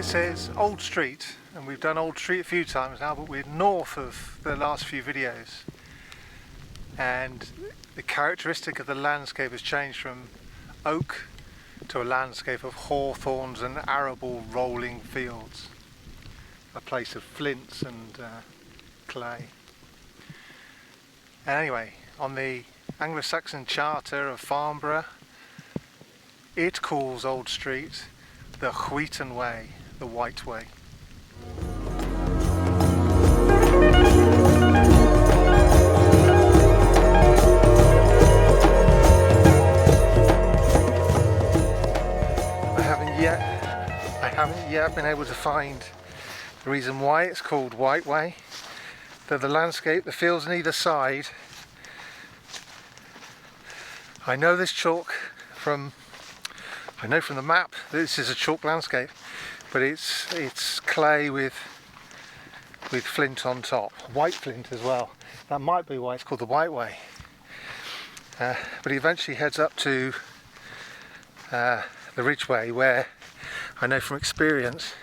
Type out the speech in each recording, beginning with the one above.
It says Old Street, and we've done Old Street a few times now, but we're north of the last few videos, and the characteristic of the landscape has changed from oak to a landscape of hawthorns and arable rolling fields, a place of flints and clay. And anyway, on the Anglo-Saxon Charter of Farnborough, it calls Old Street the Wheaton Way, the White Way. I haven't yet been able to find the reason why it's called White Way. Though the landscape, the fields on either side, I know this chalk from the map that this is a chalk landscape, but it's clay with flint on top, white flint as well. That might be why it's called the White Way. But it eventually heads up to the Ridgeway, where I know from experience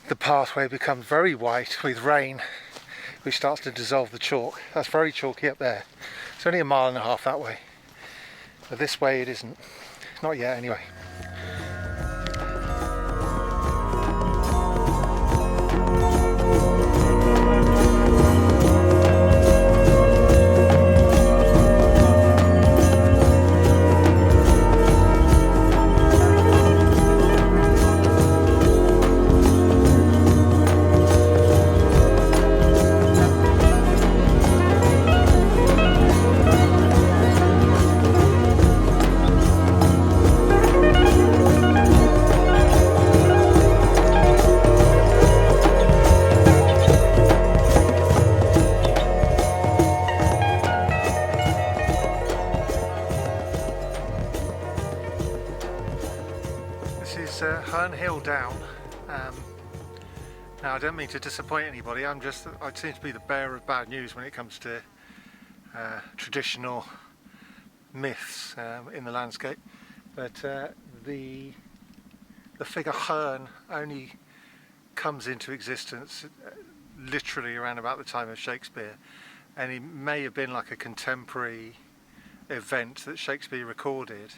the pathway becomes very white with rain, which starts to dissolve the chalk. That's very chalky up there. It's only a mile and a half that way, but this way it isn't. Not yet anyway. Down. Now I don't mean to disappoint anybody, I seem to be the bearer of bad news when it comes to traditional myths in the landscape, but the figure Herne only comes into existence literally around about the time of Shakespeare, and he may have been like a contemporary event that Shakespeare recorded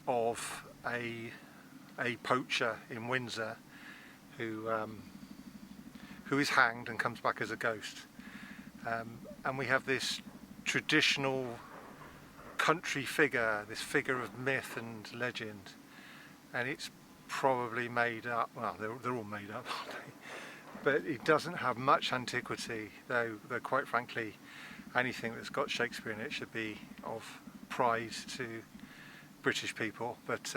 of a poacher in Windsor who is hanged and comes back as a ghost, and we have this traditional country figure, this figure of myth and legend, and it's probably made up. Well, they're all made up, aren't they? But it doesn't have much antiquity, though quite frankly anything that's got Shakespeare in it should be of pride to British people, but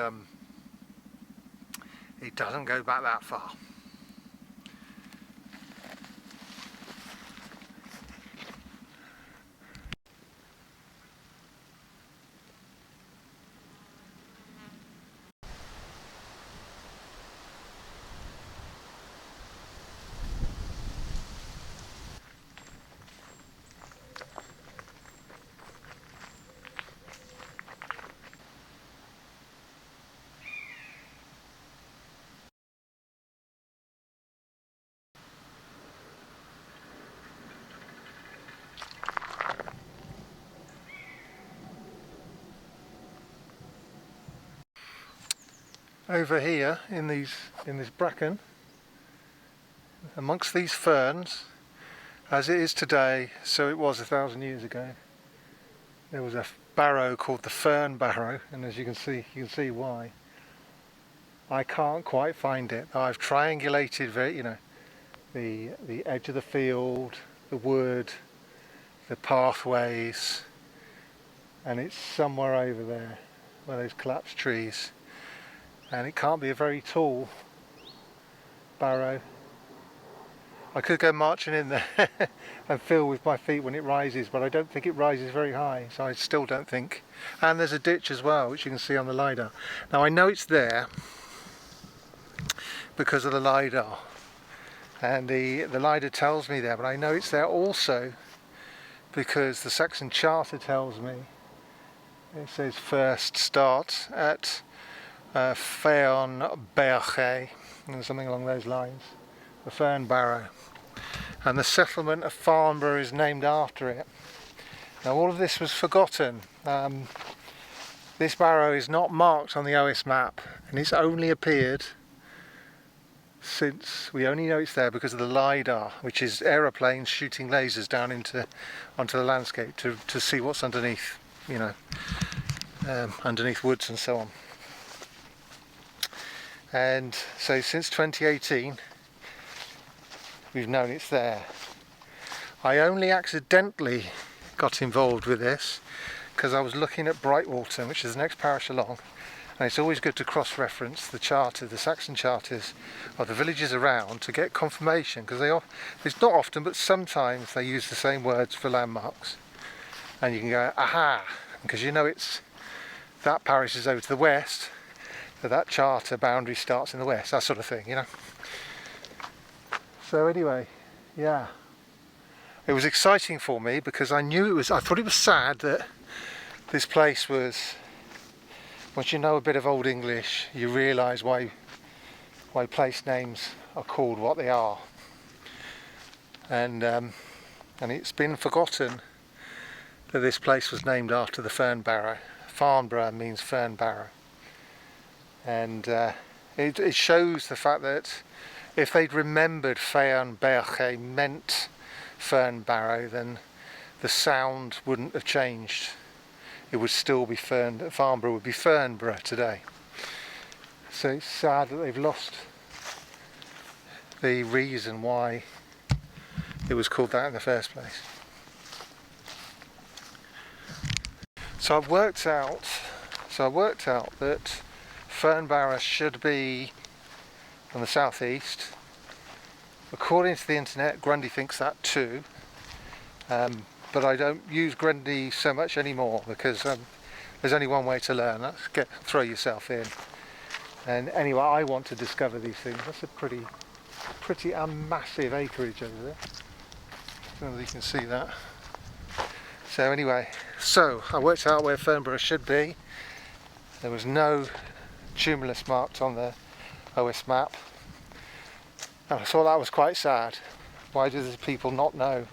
it doesn't go back that far. Over here in this bracken, amongst these ferns, as it is today, so it was 1,000 years ago. There was a barrow called the Fern Barrow, and as you can see why. I can't quite find it. I've triangulated the edge of the field, the wood, the pathways, and it's somewhere over there where those collapsed trees. And it can't be a very tall barrow. I could go marching in there and feel with my feet when it rises, but I don't think it rises very high, so I still don't think. And there's a ditch as well, which you can see on the Lidar. Now I know it's there because of the Lidar, and the Lidar tells me there, but I know it's there also because the Saxon Charter tells me. It says first start at Fern Barrow, something along those lines, the Fern Barrow, and the settlement of Farnborough is named after it. Now all of this was forgotten. This barrow is not marked on the OS map, and it's only appeared since we only know it's there because of the Lidar, which is aeroplanes shooting lasers down onto the landscape to see what's underneath, you know, underneath woods and so on. And so since 2018 we've known it's there. I only accidentally got involved with this because I was looking at Brightwater, which is the next parish along, and it's always good to cross-reference the charter, the Saxon charters of the villages around to get confirmation, because it's not often but sometimes they use the same words for landmarks, and you can go aha, because you know it's that parish is over to the west, that charter boundary starts in the west, that sort of thing, you know. So anyway, yeah, it was exciting for me because I thought it was sad that this place was, once you know a bit of Old English, you realise why place names are called what they are, and it's been forgotten that this place was named after the Fern Barrow. Farnborough means Fern Barrow, and it shows the fact that if they'd remembered Fern Barrow meant Fern Barrow, then the sound wouldn't have changed. It would still be Farnborough would be Fernborough today. So it's sad that they've lost the reason why it was called that in the first place. So I've worked out that Fernborough should be on the southeast. According to the internet, Grundy thinks that too. But I don't use Grundy so much anymore because there's only one way to learn. That's throw yourself in. And anyway, I want to discover these things. That's a pretty massive acreage over there. I don't know if you can see that. So anyway, I worked out where Fernborough should be. There was no tumulus marked on the OS map. And I thought that was quite sad. Why do the people not know?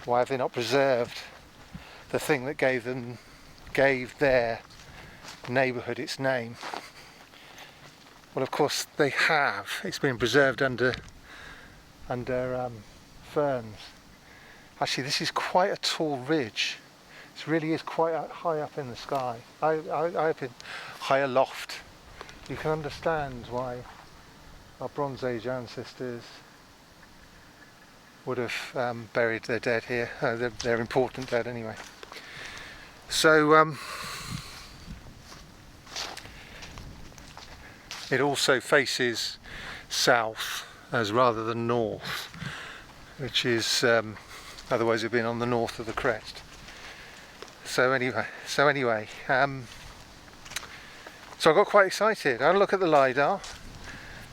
Why have they not preserved the thing that gave their neighbourhood its name? Well, of course they have. It's been preserved under ferns. Actually, this is quite a tall ridge. This really is quite high up in the sky, high aloft. You can understand why our Bronze Age ancestors would have buried their dead here, their important dead anyway. So it also faces south as rather than north, which is otherwise it'd been on the north of the crest. So anyway, so I got quite excited. I had a look at the Lidar,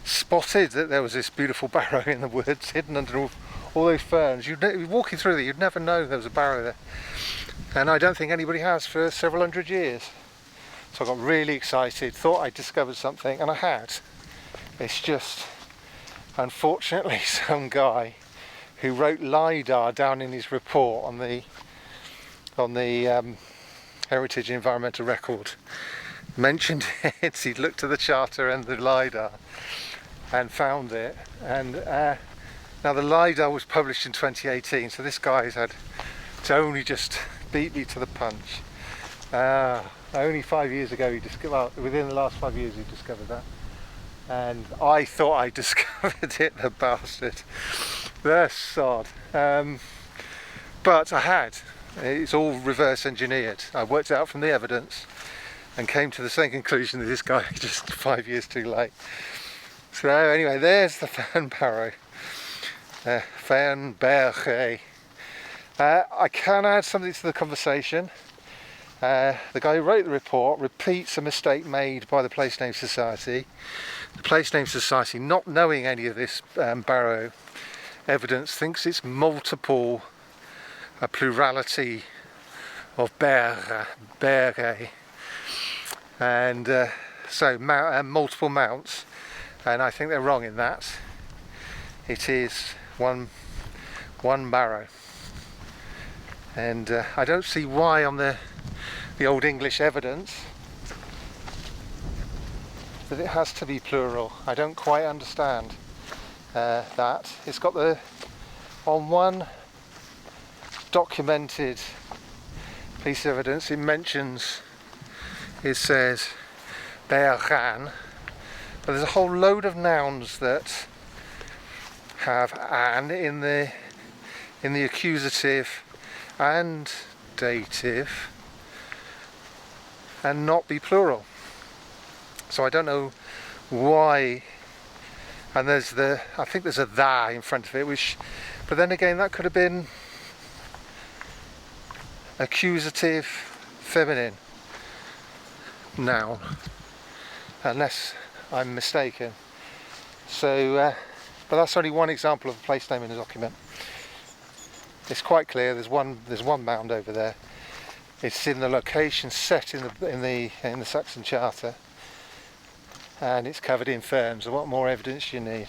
spotted that there was this beautiful barrow in the woods, hidden under all those ferns. You're walking through there, you'd never know there was a barrow there. And I don't think anybody has for several hundred years. So I got really excited, thought I'd discovered something, and I had. It's just, unfortunately, some guy who wrote Lidar down in his report on the Heritage and Environmental Record mentioned it. He'd looked at the charter and the Lidar and found it. And now the Lidar was published in 2018, so this guy's had to only just beat me to the punch. Only 5 years ago within the last 5 years he discovered that. And I thought I discovered it, the bastard. The sod. But I had. It's all reverse engineered. I worked it out from the evidence and came to the same conclusion that this guy just 5 years too late. So anyway, there's the Fern Barrow. Fern Barrow. I can add something to the conversation. The guy who wrote the report repeats a mistake made by the Place Name Society. The Place Name Society, not knowing any of this Barrow evidence, thinks it's multiple, a plurality of Barrow, and so multiple mounts, and I think they're wrong in that. It is one barrow, and I don't see why on the Old English evidence that it has to be plural. I don't quite understand that. It's got on one documented piece of evidence it says Barrow, but there's a whole load of nouns that have an in the accusative and dative and not be plural. So I don't know why. And I think there's a tha in front of it, but then again that could have been accusative feminine noun, unless I'm mistaken. So, but that's only one example of a place name in a document. It's quite clear. There's one mound over there. It's in the location set in the Saxon Charter, and it's covered in ferns. So what more evidence do you need?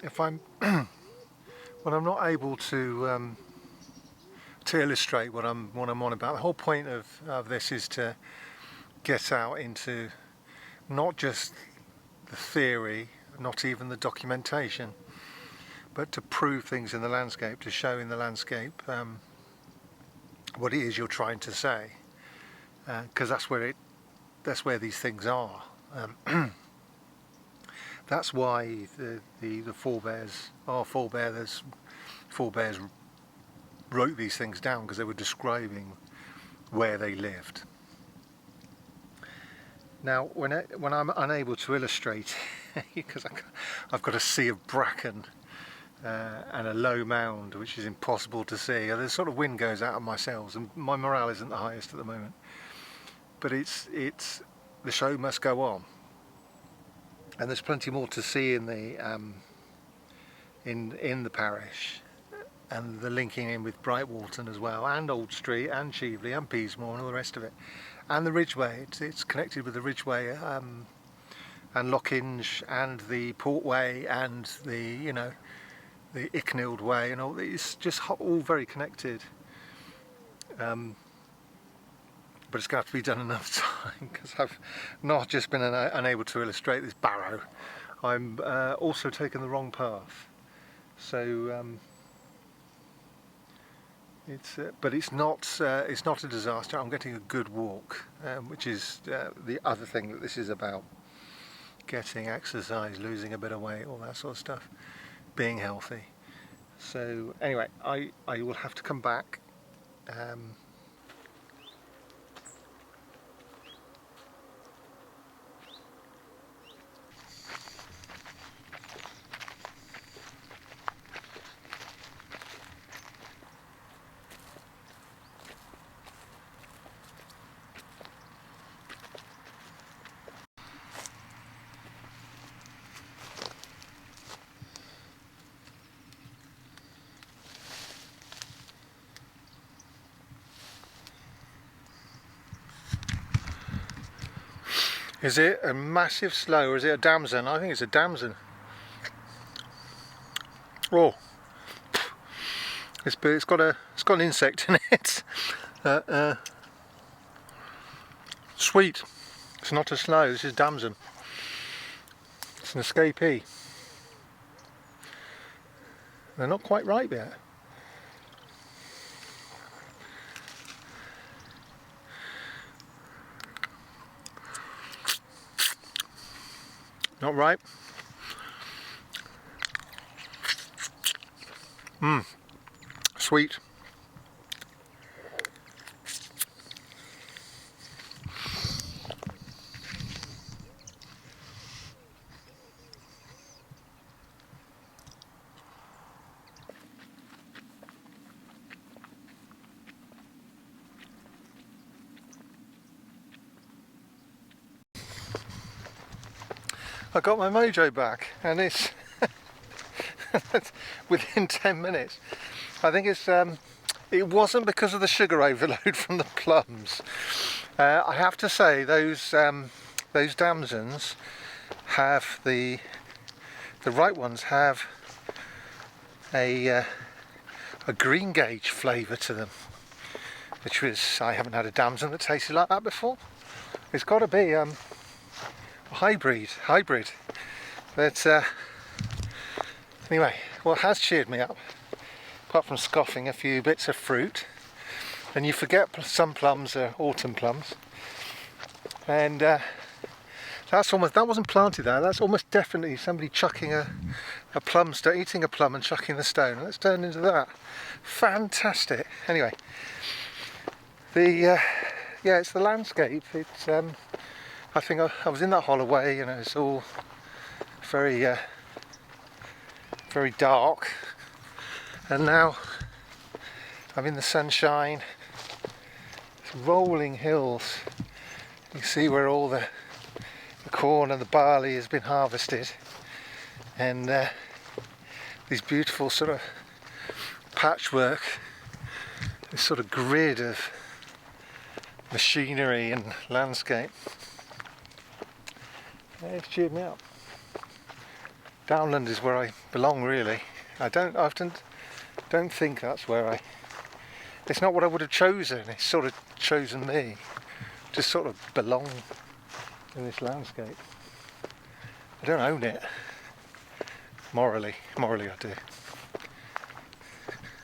If I'm when I'm not able to illustrate what I'm on about, the whole point of this is to get out into not just the theory, not even the documentation, but to prove things in the landscape, to show in the landscape what it is you're trying to say, because that's where these things are. That's why the forebears, our forebears wrote these things down, because they were describing where they lived. Now, when I'm unable to illustrate, because I've got a sea of bracken and a low mound which is impossible to see, the sort of wind goes out of my sails, and my morale isn't the highest at the moment. But the show must go on. And there's plenty more to see in the parish, and the linking in with Brightwalton as well, and Old Street, and Cheveley, and Peasmore, and all the rest of it, and the Ridgeway. It's connected with the Ridgeway, and Lockinge, and the Portway, and the Icknield Way, and all. It's just all very connected. But it's going to have to be done another time, because I've not just been unable to illustrate this barrow, I'm also taken the wrong path. So but it's not a disaster. I'm getting a good walk, which is the other thing that this is about: getting exercise, losing a bit of weight, all that sort of stuff, being healthy. So anyway, I will have to come back. Is it a massive sloe, or is it a damson? I think it's a damson. Oh, it's got an insect in it. Sweet. It's not a sloe. This is damson. It's an escapee. They're not quite ripe yet. Not ripe. Sweet. I got my mojo back, and it's within 10 minutes. I think it's it wasn't because of the sugar overload from the plums. I have to say those damsons have the right ones have a green gauge flavour to them, which was, I haven't had a damson that tasted like that before. It's got to be a hybrid. But anyway, what has cheered me up, apart from scoffing a few bits of fruit, and you forget some plums are autumn plums, and that wasn't planted there. That's almost definitely somebody chucking a plum stone, eating a plum and chucking the stone. Let's turn into that. Fantastic. Anyway, yeah, it's the landscape. It's I think I was in that hollow way, you know, it's all very very dark, and now I'm in the sunshine. It's rolling hills. You see where all the corn and the barley has been harvested, and these beautiful sort of patchwork, this sort of grid of machinery and landscape. It's cheered me up. Downland is where I belong, really. I often don't think that's where it's not what I would have chosen, it's sort of chosen me. Just sort of belong in this landscape. I don't own it. Morally I do.